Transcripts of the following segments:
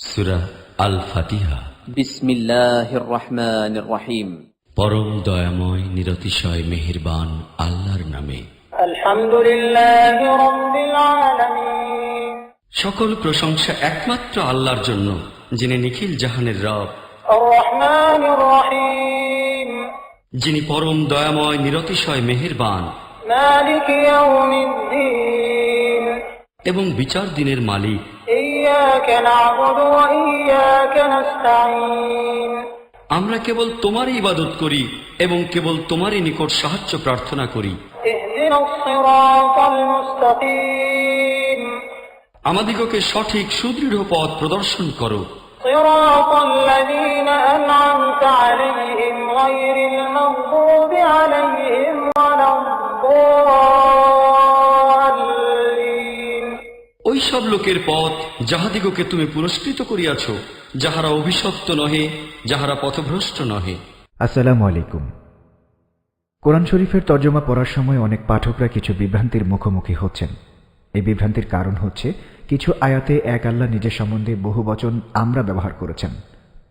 সূরা আল ফাতিহা। বিসমিল্লাহির রহমানির রহিম। পরম দয়াময় নিরতিশয় মেহেরবান আল্লাহর নামে। আলহামদুলিল্লাহি রাব্বিল আলামিন। সকল প্রশংসা একমাত্র আল্লাহর জন্য, যিনি নিখিল জাহানের রব। আর রহমানির রহিম। যিনি পরম দয়াময় নিরতিশয় মেহেরবান মালিক ইয়াউমিদ্দিন। এবং বিচার দিনের মালিক। ইয়্যাকা না'বুদু ওয়া ইয়্যাকা নাস্তাঈন। আমরা কেবল তোমারই ইবাদত করি এবং কেবল তোমারই নিকট সাহায্য প্রার্থনা করি। ইহদিনাস সিরাতাল মুস্তাকিম। আমাদিগকে সঠিক সুদৃঢ় পথ প্রদর্শন করো। সিরাতাল লাযীনা আন'আমতা আলাইহিম গায়রিল মাগদুবি আলাইহিম ওয়ালাদ-দাল্লিন। ওই সব লোকের পথ যাহাদিগকে তুমি পুরস্কৃত করিয়াছ, যাহারা অভিশপ্ত নহে, যাহারা পথভ্রষ্ট নহে। আসসালামু আলাইকুম। কোরআন শরীফের তর্জমা পড়ার সময় অনেক পাঠকরা কিছু বিভ্রান্তির মুখোমুখি হচ্ছেন। এই বিভ্রান্তির কারণ হচ্ছে কিছু আয়াতে এক আল্লাহ নিজের সম্বন্ধে বহুবচন আমরা ব্যবহার করেছেন।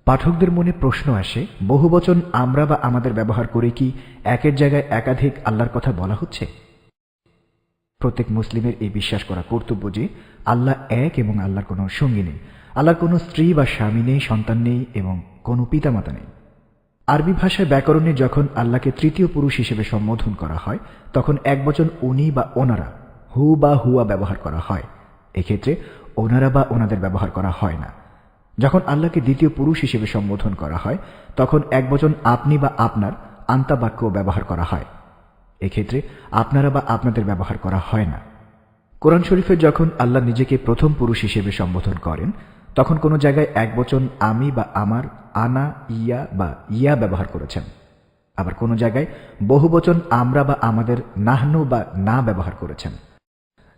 পাঠকদের মনে প্রশ্ন আসে, বহুবচন আমরা বা আমাদের ব্যবহার করে কি একের জায়গায় একাধিক আল্লাহর কথা বলা হচ্ছে? প্রত্যেক মুসলিমের এই বিশ্বাস করা কর্তব্য যে আল্লাহ এক এবং আল্লাহর কোনো সঙ্গী নেই, আল্লাহর কোনো স্ত্রী বা স্বামী নেই, সন্তান নেই এবং কোনো পিতামাতা নেই। আরবি ভাষায় ব্যাকরণে যখন আল্লাহকে তৃতীয় পুরুষ হিসেবে সম্বোধন করা হয়, তখন একবচন উনি বা ওনারা, হু বা হুয়া ব্যবহার করা হয়। এক্ষেত্রে ওনারা বা ওনাদের ব্যবহার করা হয় না। যখন আল্লাহকে দ্বিতীয় পুরুষ হিসেবে সম্বোধন করা হয়, তখন একবচন আপনি বা আপনার, আন্তা বাক্য ব্যবহার করা হয়। এক্ষেত্রে আপনারা বা আপনাদের ব্যবহার করা হয় না। কোরআন শরীফে যখন আল্লাহ নিজেকে প্রথম পুরুষ হিসেবে সম্বোধন করেন, তখন কোনো জায়গায় একবচন আমি বা আমার, আনা, ইয়া বা ইয়া ব্যবহার করেছেন। আবার কোনো জায়গায় বহুবচন আমরা বা আমাদের, নাহনু বা না ব্যবহার করেছেন।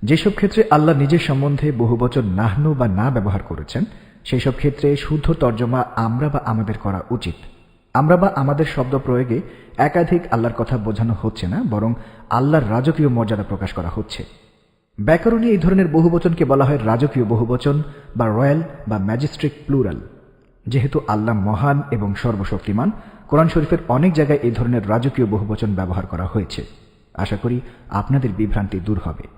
যেসব ক্ষেত্রে আল্লাহ নিজের সম্বন্ধে বহুবচন নাহনু বা না ব্যবহার করেছেন, সেই সব ক্ষেত্রে শুদ্ধ তর্জমা আমরা বা আমাদের করা উচিত। আমরা বা আমাদের শব্দ প্রয়োগে একাধিক আল্লাহর কথা বোঝানো হচ্ছে না, বরং আল্লাহর রাজকীয় মর্যাদা প্রকাশ করা হচ্ছে। ব্যাকরণে এই ধরনের বহুবচনকে বলা হয় রাজকীয় বহুবচন বা রয়্যাল বা ম্যাজিস্ট্রিক প্লুরাল। যেহেতু আল্লাহ মহান এবং সর্বশক্তিমান, কোরআন শরীফের অনেক জায়গায় এই ধরনের রাজকীয় বহুবচন ব্যবহার করা হয়েছে। আশা করি আপনাদের বিভ্রান্তি দূর হবে।